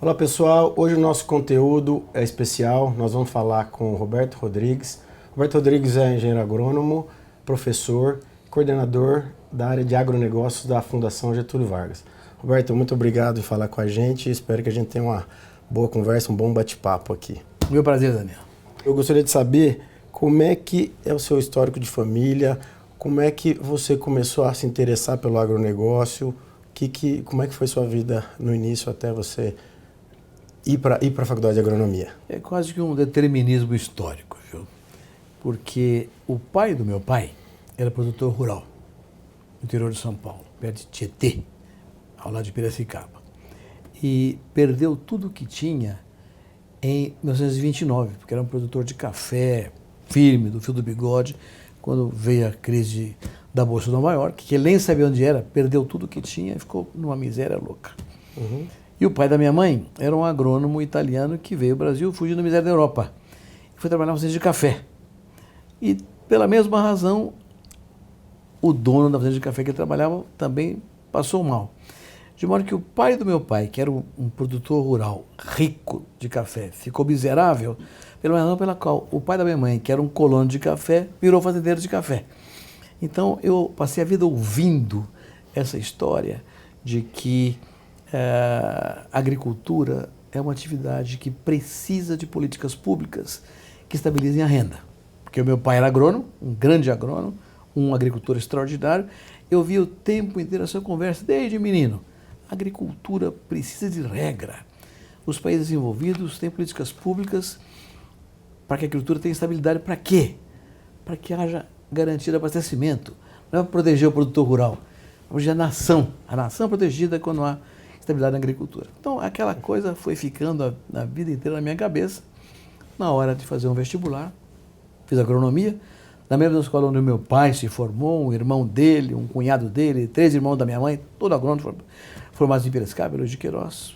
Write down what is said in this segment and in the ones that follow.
Olá pessoal, hoje o nosso conteúdo é especial, nós vamos falar com o Roberto Rodrigues. Roberto Rodrigues é engenheiro agrônomo, professor, coordenador da área de agronegócios da Fundação Getúlio Vargas. Roberto, muito obrigado em falar com a gente, espero que a gente tenha uma boa conversa, um bom bate-papo aqui. Meu prazer, Daniel. Eu gostaria de saber como é que é o seu histórico de família, como é que você começou a se interessar pelo agronegócio, como é que foi sua vida no início até você ir para a faculdade de agronomia? É quase que um determinismo histórico, viu? Porque o pai do meu pai era produtor rural no interior de São Paulo, perto de Tietê, ao lado de Piracicaba. E perdeu tudo o que tinha em 1929, porque era um produtor de café firme, do fio do bigode, quando veio a crise da Bolsa de Nova York, que ele nem sabia onde era, perdeu tudo o que tinha e ficou numa miséria louca. Uhum. E o pai da minha mãe era um agrônomo italiano que veio ao Brasil fugindo da miséria da Europa. E foi trabalhar na fazenda de café. E, pela mesma razão, o dono da fazenda de café que ele trabalhava também passou mal. De modo que o pai do meu pai, que era um produtor rural rico de café, ficou miserável, pela razão pela qual o pai da minha mãe, que era um colono de café, virou fazendeiro de café. Então, eu passei a vida ouvindo essa história de que a agricultura é uma atividade que precisa de políticas públicas que estabilizem a renda. Porque o meu pai era agrônomo, um grande agrônomo, um agricultor extraordinário. Eu via o tempo inteiro essa conversa desde menino. A agricultura precisa de regra. Os países desenvolvidos têm políticas públicas para que a agricultura tenha estabilidade. Para quê? Para que haja garantia de abastecimento. Não é para proteger o produtor rural, é para proteger a nação. A nação é protegida quando há estabilidade na agricultura. Então, aquela coisa foi ficando a vida inteira na minha cabeça. Na hora de fazer um vestibular, fiz agronomia, na mesma escola onde meu pai se formou, um irmão dele, um cunhado dele, 3 irmãos da minha mãe, todo agrônomo, formados em Piracicaba, Luiz de Queiroz.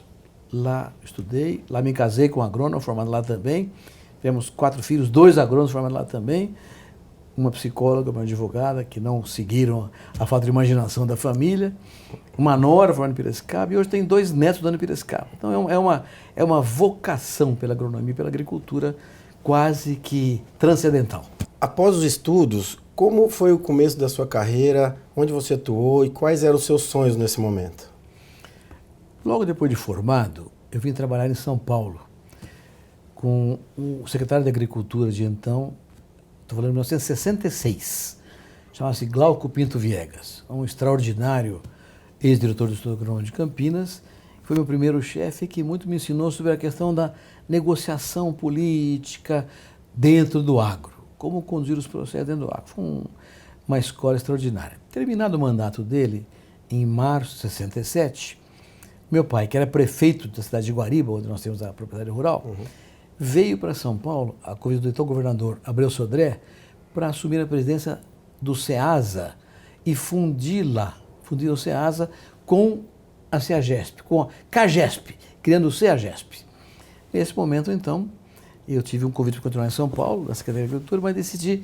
Lá estudei, lá me casei com um agrônomo formado lá também. Tivemos 4 filhos, 2 agrônomos formados lá também. Uma psicóloga, uma advogada, que não seguiram a falta de imaginação da família, uma nora formada em Piracicaba, e hoje tem 2 netos dando em Piracicaba. Então é uma vocação pela agronomia e pela agricultura quase que transcendental. Após os estudos, como foi o começo da sua carreira, onde você atuou e quais eram os seus sonhos nesse momento? Logo depois de formado, eu vim trabalhar em São Paulo com o secretário de Agricultura de então, estou falando de 1966, chamava-se Glauco Pinto Viegas, um extraordinário ex-diretor do Instituto Agronômico de Campinas, foi meu primeiro chefe que muito me ensinou sobre a questão da negociação política dentro do agro, como conduzir os processos dentro do agro. Foi uma escola extraordinária. Terminado o mandato dele, em março de 67, meu pai, que era prefeito da cidade de Guariba, onde nós temos a propriedade rural, veio para São Paulo, a convite do então governador Abreu Sodré, para assumir a presidência do SEASA e fundir o SEASA com a CEAGESP, com a CAGESP, criando o CEAGESP. Nesse momento, então, eu tive um convite para continuar em São Paulo, na Secretaria de Agricultura, mas decidi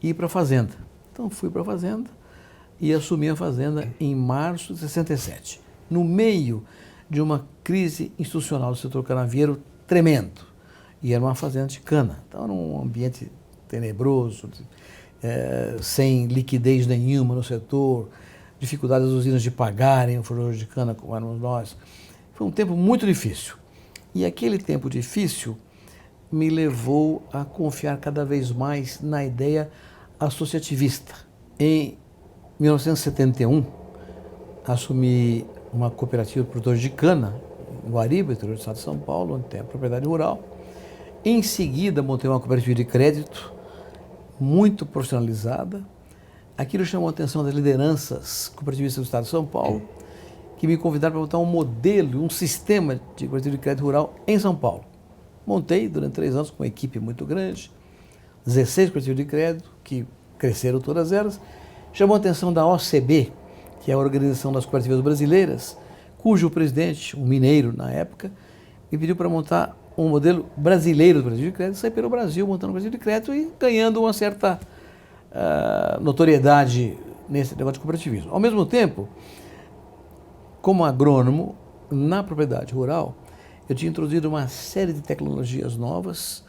ir para a Fazenda. Então, fui para a Fazenda e assumi a Fazenda em março de 67, no meio de uma crise institucional do setor canavieiro tremendo. E era uma fazenda de cana, então era um ambiente tenebroso, sem liquidez nenhuma no setor, dificuldade das usinas de pagarem o produtor de cana como éramos nós. Foi um tempo muito difícil. E aquele tempo difícil me levou a confiar cada vez mais na ideia associativista. Em 1971, assumi uma cooperativa de produtores de cana, em Guariba, interior do estado de São Paulo, onde tem a propriedade rural. Em seguida, montei uma cooperativa de crédito muito profissionalizada. Aquilo chamou a atenção das lideranças cooperativistas do estado de São Paulo, que me convidaram para montar um modelo, um sistema de cooperativa de crédito rural em São Paulo. Montei durante 3 anos com uma equipe muito grande, 16 cooperativas de crédito, que cresceram todas elas. Chamou a atenção da OCB, que é a Organização das Cooperativas Brasileiras, cujo presidente, um mineiro na época, me pediu para montar um modelo brasileiro do cooperativa de crédito, saí pelo Brasil montando um cooperativa de crédito e ganhando uma certa notoriedade nesse negócio de cooperativismo. Ao mesmo tempo, como agrônomo, na propriedade rural, eu tinha introduzido uma série de tecnologias novas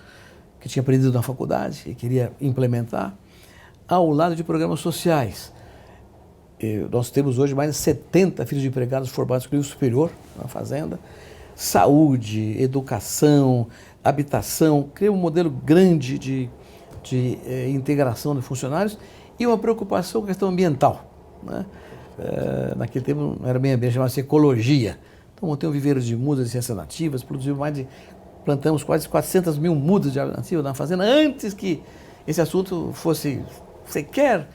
que tinha aprendido na faculdade e queria implementar, ao lado de programas sociais. Nós temos hoje mais de 70 filhos de empregados formados no nível superior na fazenda. Saúde, educação, habitação, criei um modelo grande de integração de funcionários e uma preocupação com a questão ambiental, né? Naquele tempo não era meio ambiente, chamava-se ecologia. Então montei um viveiro de mudas de ciências nativas, plantamos quase 400 mil mudas de árvore nativa na fazenda antes que esse assunto fosse sequer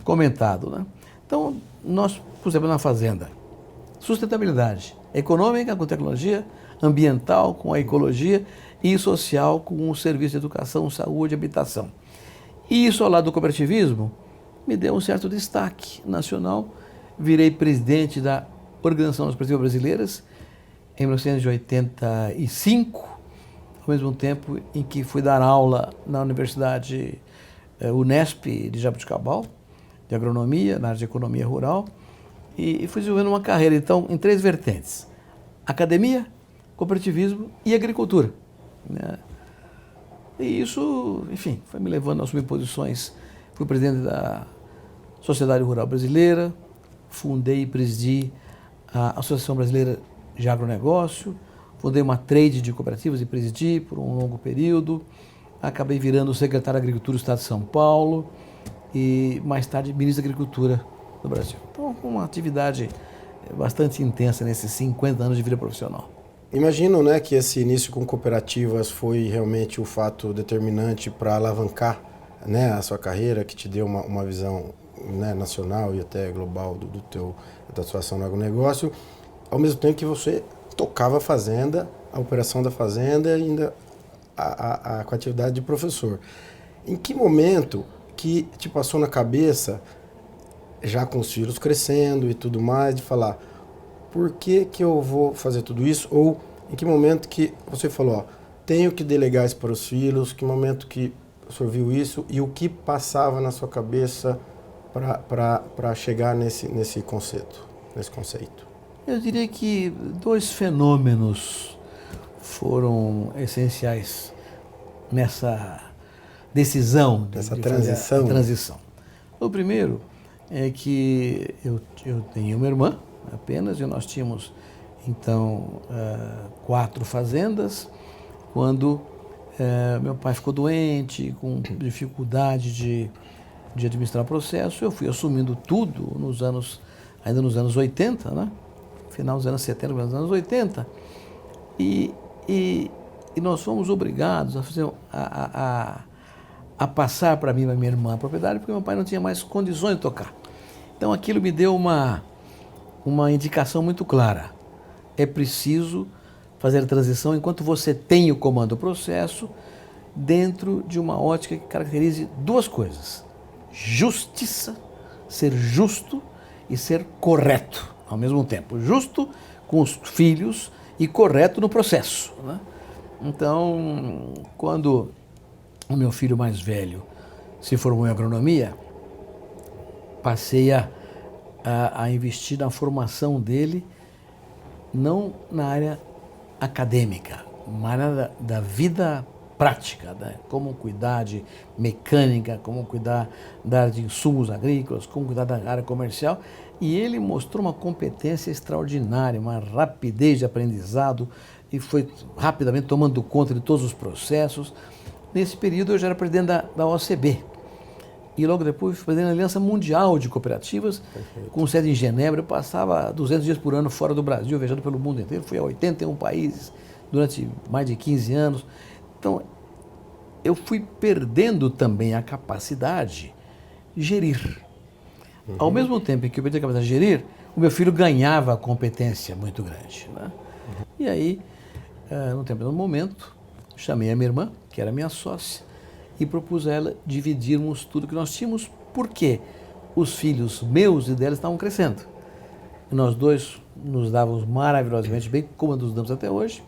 comentado, né? Então nós pusemos na fazenda sustentabilidade econômica com tecnologia, ambiental com a ecologia e social com o serviço de educação, saúde e habitação. E isso ao lado do cooperativismo me deu um certo destaque nacional. Virei presidente da Organização das Cooperativas Brasileiras em 1985, ao mesmo tempo em que fui dar aula na Universidade Unesp de Jaboticabal, de agronomia, na área de economia rural, e fui desenvolvendo uma carreira, então, em 3 vertentes: academia, cooperativismo e agricultura, né? E isso, enfim, foi me levando a assumir posições. Fui presidente da Sociedade Rural Brasileira, fundei e presidi a Associação Brasileira de Agronegócio, fundei uma trade de cooperativas e presidi por um longo período, acabei virando secretário de Agricultura do Estado de São Paulo e, mais tarde, ministro da Agricultura do Brasil. Então, uma atividade bastante intensa nesses 50 anos de vida profissional. Imagino, né, que esse início com cooperativas foi realmente o fato determinante para alavancar, né, a sua carreira, que te deu uma visão, né, nacional e até global da sua ação no agronegócio, ao mesmo tempo que você tocava a fazenda, a operação da fazenda e ainda com a atividade de professor. Em que momento que te passou na cabeça, já com os filhos crescendo e tudo mais, de falar: por que eu vou fazer tudo isso? Ou em que momento que você falou: ó, tenho que delegar isso para os filhos? Que momento que o senhor viu isso e o que passava na sua cabeça para chegar nesse conceito? Eu diria que 2 fenômenos foram essenciais nessa decisão, nessa transição. O primeiro é que eu tenho uma irmã apenas, e nós tínhamos então 4 fazendas. Quando meu pai ficou doente, com dificuldade de administrar o processo, eu fui assumindo tudo ainda nos anos 80, né? Final dos anos 70, nos anos 80, e nós fomos obrigados a fazer a passar para mim e para minha irmã a propriedade, porque meu pai não tinha mais condições de tocar. Então aquilo me deu uma indicação muito clara: é preciso fazer a transição enquanto você tem o comando do processo, dentro de uma ótica que caracterize 2 coisas: justiça, ser justo, e ser correto ao mesmo tempo. Justo com os filhos e correto no processo, né? Então, quando o meu filho mais velho se formou em agronomia, passei a investir na formação dele, não na área acadêmica, mas da vida prática, né? Como cuidar de mecânica, como cuidar da área de insumos agrícolas, como cuidar da área comercial. E ele mostrou uma competência extraordinária, uma rapidez de aprendizado, e foi rapidamente tomando conta de todos os processos. Nesse período eu já era presidente da OCB, e logo depois fui presidente da Aliança Mundial de Cooperativas, com sede em Genebra. Eu passava 200 dias por ano fora do Brasil, viajando pelo mundo inteiro. Fui a 81 países durante mais de 15 anos. Então, eu fui perdendo também a capacidade de gerir. Ao mesmo tempo em que eu perdi a capacidade de gerir, o meu filho ganhava competência muito grande, né? E aí, num momento, chamei a minha irmã, que era minha sócia, e propus a ela dividirmos tudo que nós tínhamos, porque os filhos meus e dela estavam crescendo. E nós 2 nos dávamos maravilhosamente bem, como nos damos até hoje.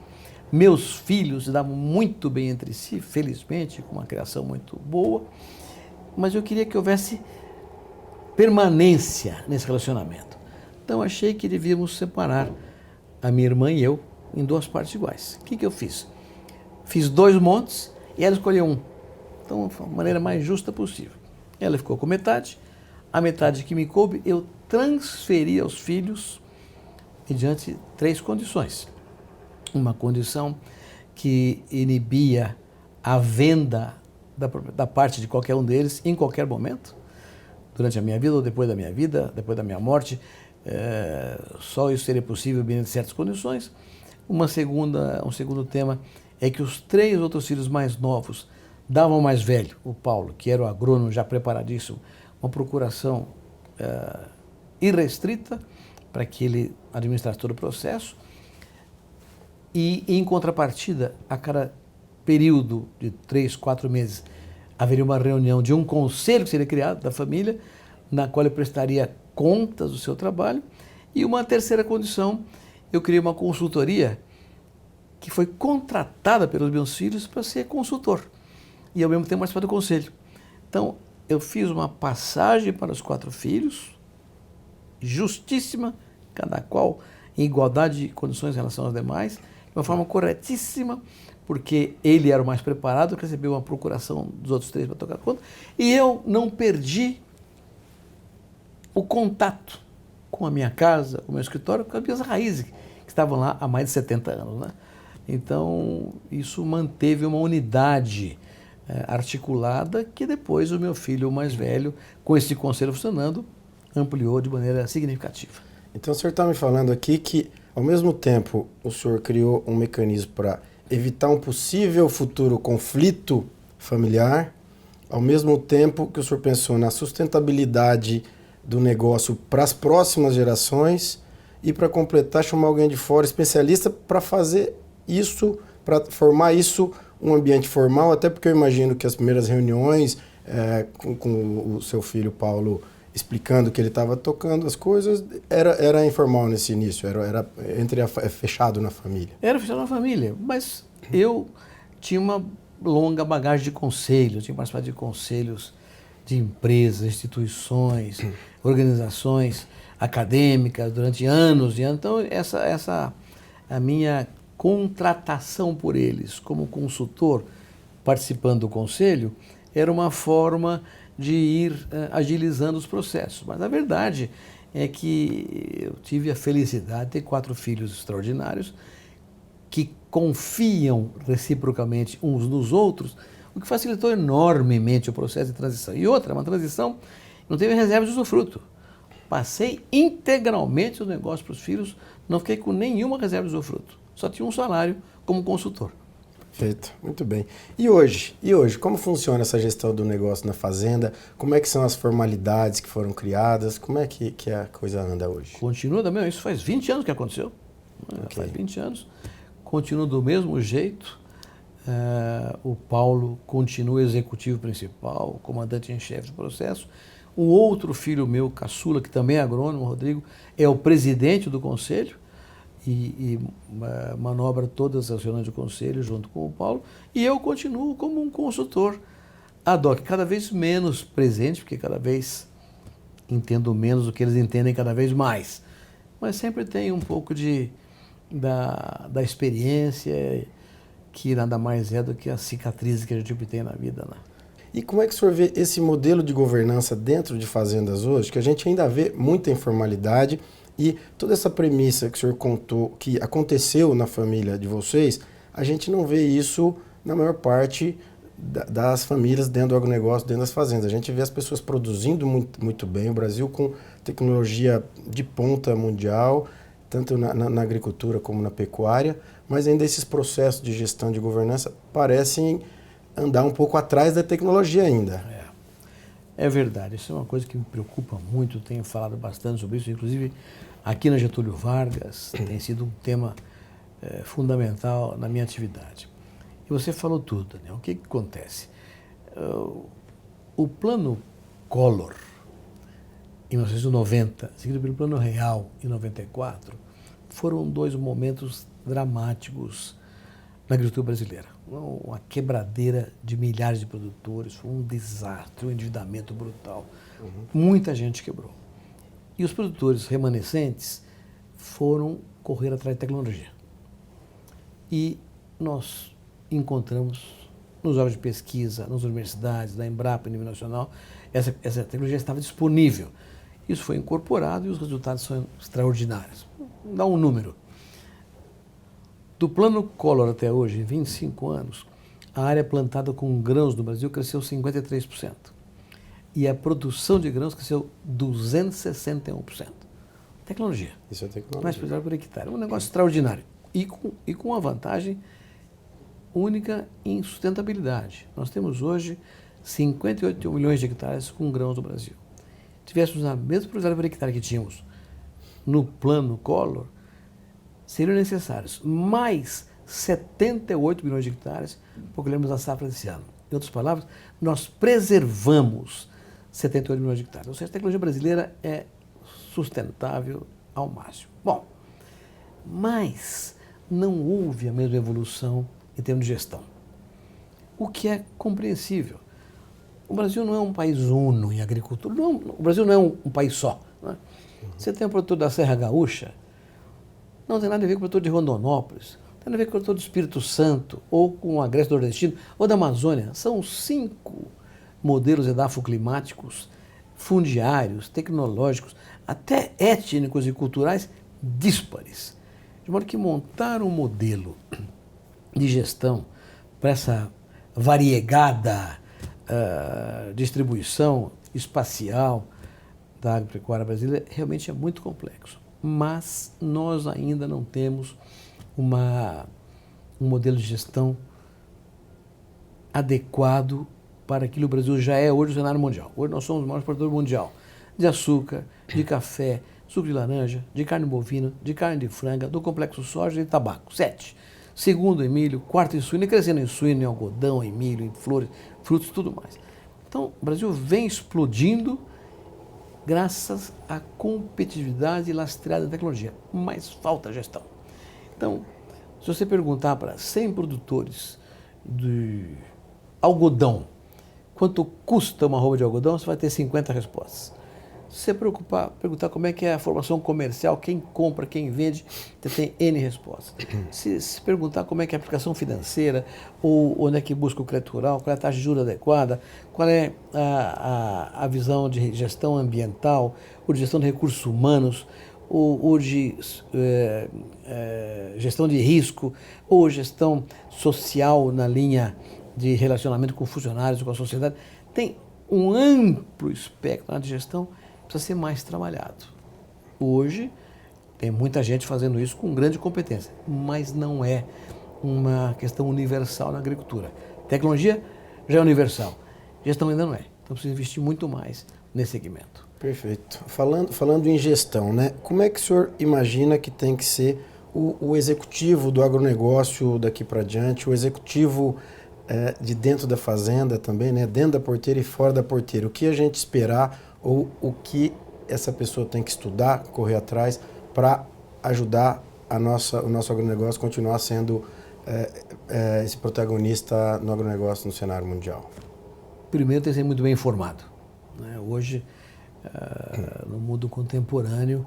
Meus filhos se davam muito bem entre si, felizmente, com uma criação muito boa, mas eu queria que houvesse permanência nesse relacionamento. Então achei que devíamos separar, a minha irmã e eu, em duas partes iguais. O que eu fiz? Fiz 2 montes e ela escolheu um. Então, foi a maneira mais justa possível. Ela ficou com metade, a metade que me coube eu transferi aos filhos mediante 3 condições. Uma condição que inibia a venda da parte de qualquer um deles em qualquer momento, durante a minha vida ou depois da minha vida, depois da minha morte, só isso seria possível mediante certas condições. Um segundo tema é que os 3 outros filhos mais novos davam ao mais velho, o Paulo, que era o agrônomo já preparadíssimo, uma procuração irrestrita para que ele administrasse todo o processo. E, em contrapartida, a cada período de 3, 4 meses, haveria uma reunião de um conselho que seria criado da família, na qual eu prestaria contas do seu trabalho. E uma terceira condição, eu criei uma consultoria que foi contratada pelos meus filhos para ser consultor. E, ao mesmo tempo, participar do conselho. Então, eu fiz uma passagem para os 4 filhos, justíssima, cada qual em igualdade de condições em relação aos demais, de uma forma corretíssima, porque ele era o mais preparado, recebeu uma procuração dos outros 3 para tocar conta, e eu não perdi o contato com a minha casa, com o meu escritório, com as minhas raízes, que estavam lá há mais de 70 anos, né? Então, isso manteve uma unidade articulada que depois o meu filho mais velho, com esse conselho funcionando, ampliou de maneira significativa. Então o senhor está me falando aqui que, ao mesmo tempo, o senhor criou um mecanismo para evitar um possível futuro conflito familiar, ao mesmo tempo que o senhor pensou na sustentabilidade do negócio para as próximas gerações e, para completar, chamar alguém de fora, especialista, para fazer isso, para formar isso um ambiente formal, até porque eu imagino que as primeiras reuniões com o seu filho Paulo explicando que ele estava tocando as coisas, era informal nesse início, era fechado na família. Era fechado na família, mas eu tinha uma longa bagagem de conselho, eu tinha participado de conselhos de empresas, instituições, organizações acadêmicas durante anos e anos. Então, a minha contratação por eles como consultor, participando do conselho, era uma forma de ir agilizando os processos. Mas a verdade é que eu tive a felicidade de ter 4 filhos extraordinários que confiam reciprocamente uns nos outros, o que facilitou enormemente o processo de transição. E outra, uma transição, não teve reserva de usufruto. Passei integralmente os negócios para os filhos, não fiquei com nenhuma reserva de usufruto. Só tinha um salário como consultor. Perfeito, muito bem. E hoje, como funciona essa gestão do negócio na fazenda? Como é que são as formalidades que foram criadas? Como é que a coisa anda hoje? Continua da mesma, isso faz 20 anos que aconteceu. Okay. Faz 20 anos. Continua do mesmo jeito. O Paulo continua executivo principal, comandante em chefe do processo. Um outro filho meu, caçula, que também é agrônomo, Rodrigo, é o presidente do conselho e manobra todas as reuniões do conselho junto com o Paulo. E eu continuo como um consultor ad hoc, cada vez menos presente, porque cada vez entendo menos o que eles entendem cada vez mais. Mas sempre tem um pouco da experiência, que nada mais é do que as cicatrizes que a gente obtém na vida, né? E como é que o senhor vê esse modelo de governança dentro de fazendas hoje, que a gente ainda vê muita informalidade e toda essa premissa que o senhor contou, que aconteceu na família de vocês, a gente não vê isso na maior parte das famílias dentro do agronegócio, dentro das fazendas. A gente vê as pessoas produzindo muito bem, o Brasil com tecnologia de ponta mundial, tanto na agricultura como na pecuária, mas ainda esses processos de gestão de governança parecem andar um pouco atrás da tecnologia ainda. É verdade, isso é uma coisa que me preocupa muito, tenho falado bastante sobre isso, inclusive aqui na Getúlio Vargas tem sido um tema fundamental na minha atividade. E você falou tudo, Daniel. O que acontece? O plano Collor, em 1990, seguido pelo plano Real, em 94, foram 2 momentos dramáticos na agricultura brasileira. Uma quebradeira de milhares de produtores, foi um desastre, um endividamento brutal. Muita gente quebrou. E os produtores remanescentes foram correr atrás de tecnologia. E nós encontramos nos órgãos de pesquisa, nas universidades, na Embrapa, a nível nacional, essa tecnologia estava disponível. Isso foi incorporado e os resultados são extraordinários. Vou dar um número. Do plano Collor até hoje, em 25 anos, a área plantada com grãos no Brasil cresceu 53%. E a produção de grãos cresceu 261%. Tecnologia. Isso é tecnologia. Mais pesado por hectare. É um negócio extraordinário. E com uma vantagem única em sustentabilidade. Nós temos hoje 58 milhões de hectares com grãos no Brasil. Se tivéssemos a mesma produção por hectare que tínhamos no plano Collor, seriam necessários mais 78 milhões de hectares para colhermos a safra desse ano. Em outras palavras, nós preservamos 78 milhões de hectares. Ou seja, a tecnologia brasileira é sustentável ao máximo. Bom, mas não houve a mesma evolução em termos de gestão, o que é compreensível. O Brasil não é um país uno em agricultura, não, o Brasil não é um país só. Não é? Você tem o produtor da Serra Gaúcha, não tem nada a ver com o produtor de Rondonópolis, não tem nada a ver com o produtor do Espírito Santo, ou com o Agreste Nordestino, ou da Amazônia. São 5 modelos edafoclimáticos, fundiários, tecnológicos, até étnicos e culturais díspares. De modo que montar um modelo de gestão para essa variegada distribuição espacial da agropecuária brasileira realmente é muito complexo. Mas nós ainda não temos um modelo de gestão adequado para aquilo que o Brasil já é hoje no cenário mundial. Hoje nós somos o maior exportador mundial de açúcar, de café, suco de laranja, de carne bovina, de carne de franga, do complexo soja e tabaco. 7. Segundo em milho, quarto em suíno, e crescendo em suíno, em algodão, em milho, em flores, frutos e tudo mais. Então, o Brasil vem explodindo graças à competitividade lastreada da tecnologia, mas falta gestão. Então, se você perguntar para 100 produtores de algodão, quanto custa uma roupa de algodão, você vai ter 50 respostas. Se você perguntar como é que é a formação comercial, quem compra, quem vende, você tem N respostas. Se perguntar como é que é a aplicação financeira, ou onde é que busca o crédito rural, qual é a taxa de juros adequada, qual é a visão de gestão ambiental, ou de gestão de recursos humanos, ou de gestão de risco, ou gestão social na linha de relacionamento com funcionários, com a sociedade, tem um amplo espectro de gestão, precisa ser mais trabalhado. Hoje, tem muita gente fazendo isso com grande competência, mas não é uma questão universal na agricultura. Tecnologia já é universal, gestão ainda não é. Então, precisa investir muito mais nesse segmento. Perfeito. Falando em gestão, né? Como é que o senhor imagina que tem que ser o executivo do agronegócio daqui para diante, o executivo de dentro da fazenda também, né? Dentro da porteira e fora da porteira? O que a gente esperar ou o que essa pessoa tem que estudar, correr atrás para ajudar o nosso agronegócio a continuar sendo esse protagonista no agronegócio no cenário mundial? Primeiro, tem que ser muito bem informado, né? Hoje, no mundo contemporâneo,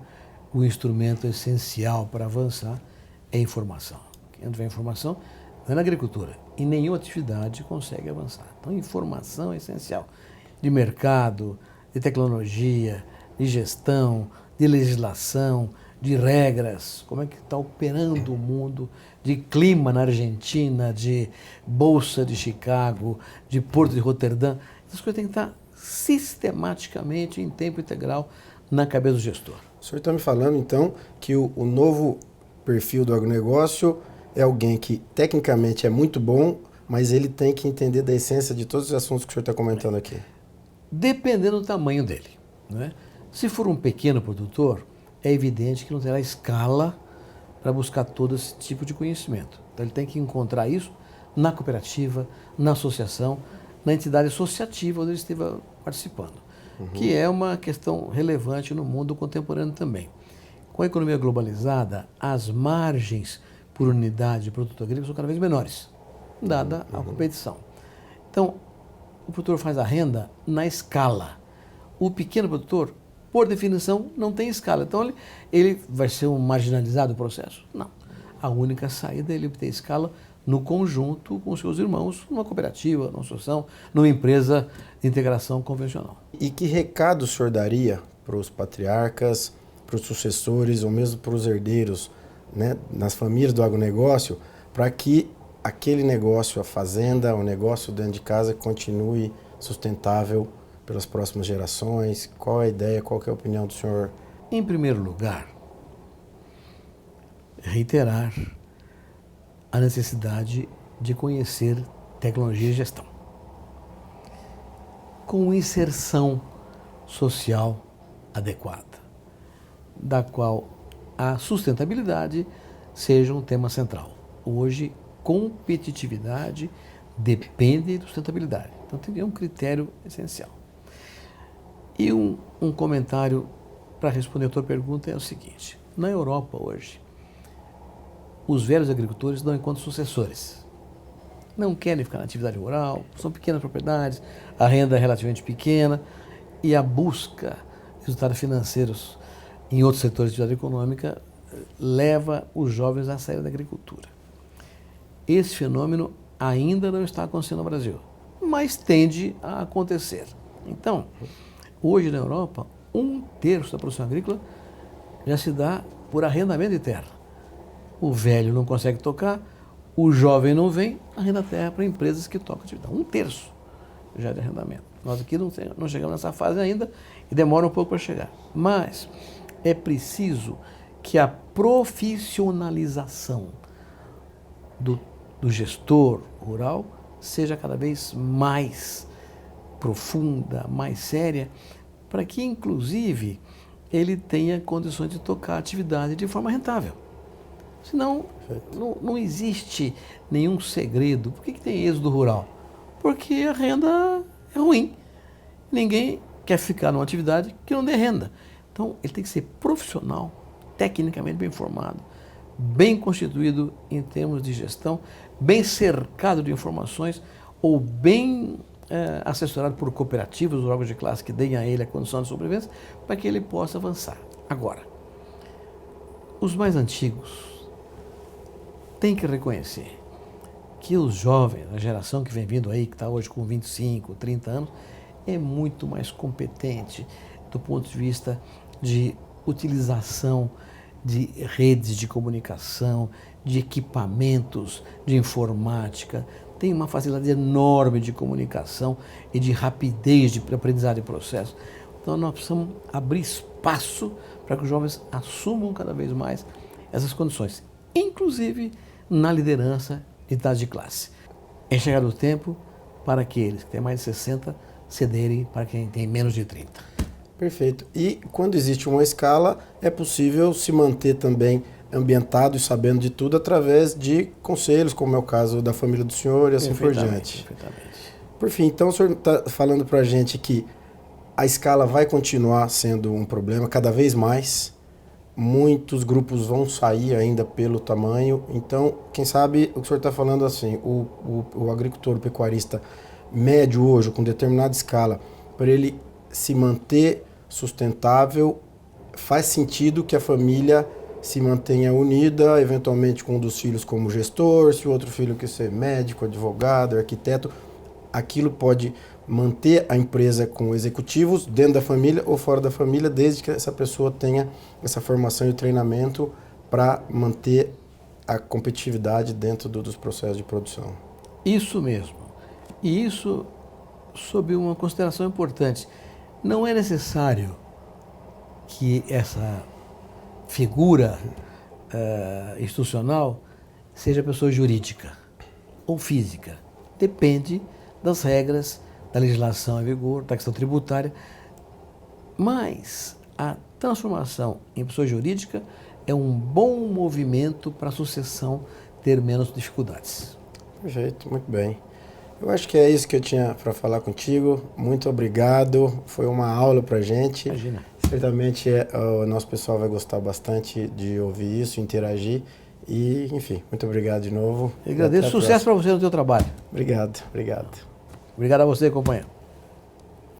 o instrumento essencial para avançar é a informação. Quem não tiver informação, não é na agricultura, em nenhuma atividade consegue avançar. Então, informação é essencial, de mercado, de tecnologia, de gestão, de legislação, de regras, como é que está operando o mundo, de clima na Argentina, de Bolsa de Chicago, de Porto de Roterdã. Essas coisas têm que estar sistematicamente, em tempo integral, na cabeça do gestor. O senhor está me falando, então, que o novo perfil do agronegócio é alguém que tecnicamente é muito bom, mas ele tem que entender da essência de todos os assuntos que o senhor está comentando aqui. Dependendo do tamanho dele, né? Se for um pequeno produtor, é evidente que não terá escala para buscar todo esse tipo de conhecimento. Então ele tem que encontrar isso na cooperativa, na associação, na entidade associativa onde ele esteja participando, que é uma questão relevante no mundo contemporâneo também. Com a economia globalizada, as margens por unidade de produto agrícola são cada vez menores, dada a competição. Então, o produtor faz a renda na escala. O pequeno produtor, por definição, não tem escala. Então, ele vai ser um marginalizado do processo? Não. a única saída é ele obter escala no conjunto com seus irmãos, numa cooperativa, numa associação, numa empresa de integração convencional. E que recado o senhor daria para os patriarcas, para os sucessores ou mesmo para os herdeiros, né, nas famílias do agronegócio, para que aquele negócio, a fazenda, o negócio dentro de casa continue sustentável pelas próximas gerações? Qual é a ideia, qual que é a opinião do senhor? Em primeiro lugar, reiterar a necessidade de conhecer tecnologia e gestão, com inserção social adequada, da qual a sustentabilidade seja um tema central. Hoje, competitividade depende de sustentabilidade. Então, tem um critério essencial. E um comentário para responder a tua pergunta é o seguinte: na Europa hoje, os velhos agricultores não encontram sucessores. Não querem ficar na atividade rural, são pequenas propriedades, a renda é relativamente pequena e a busca de resultados financeiros em outros setores de atividade econômica leva os jovens a sair da agricultura. Esse fenômeno ainda não está acontecendo no Brasil, mas tende a acontecer. Então, hoje na Europa, 1/3 da produção agrícola já se dá por arrendamento de terra. O velho não consegue tocar, o jovem não vem, arrenda terra para empresas que tocam atividade. 1/3 já de arrendamento. Nós aqui não chegamos nessa fase ainda e demora um pouco para chegar. Mas é preciso que a profissionalização do gestor rural seja cada vez mais profunda, mais séria, para que, inclusive, ele tenha condições de tocar a atividade de forma rentável. Senão, não existe nenhum segredo. Por que tem êxodo rural? Porque a renda é ruim. Ninguém quer ficar numa atividade que não dê renda. Então, ele tem que ser profissional, tecnicamente bem formado, bem constituído em termos de gestão, bem cercado de informações ou bem assessorado por cooperativas, órgãos de classe que deem a ele a condição de sobrevivência, para que ele possa avançar. Agora, os mais antigos têm que reconhecer que os jovens, a geração que vem vindo aí, que está hoje com 25, 30 anos, é muito mais competente do ponto de vista de utilização de redes de comunicação, de equipamentos de informática, tem uma facilidade enorme de comunicação e de rapidez de aprendizado de processo. Então nós precisamos abrir espaço para que os jovens assumam cada vez mais essas condições, inclusive na liderança de idade de classe. É chegado o tempo para aqueles que têm mais de 60 cederem para quem tem menos de 30. Perfeito. E quando existe uma escala, é possível se manter também ambientado e sabendo de tudo através de conselhos, como é o caso da família do senhor e assim por diante. Perfeitamente. Por fim, então o senhor está falando para a gente que a escala vai continuar sendo um problema cada vez mais, muitos grupos vão sair ainda pelo tamanho, então, quem sabe o que o senhor está falando assim, o agricultor, o pecuarista médio hoje, com determinada escala, para ele se manter sustentável, faz sentido que a família se mantenha unida, eventualmente com um dos filhos como gestor, se o outro filho quer ser médico, advogado, arquiteto, aquilo pode manter a empresa com executivos dentro da família ou fora da família, desde que essa pessoa tenha essa formação e treinamento para manter a competitividade dentro dos processos de produção. Isso mesmo. E isso sob uma consideração importante. Não é necessário que essa figura institucional seja pessoa jurídica ou física. Depende das regras, da legislação em vigor, da questão tributária. Mas a transformação em pessoa jurídica é um bom movimento para a sucessão ter menos dificuldades. Perfeito, muito bem. Eu acho que é isso que eu tinha para falar contigo. Muito obrigado. Foi uma aula para a gente. Imagina. Certamente o nosso pessoal vai gostar bastante de ouvir isso, interagir. E, enfim, muito obrigado de novo. Eu agradeço. Sucesso para você no teu trabalho. Obrigado, obrigado. Obrigado a você, companheiro.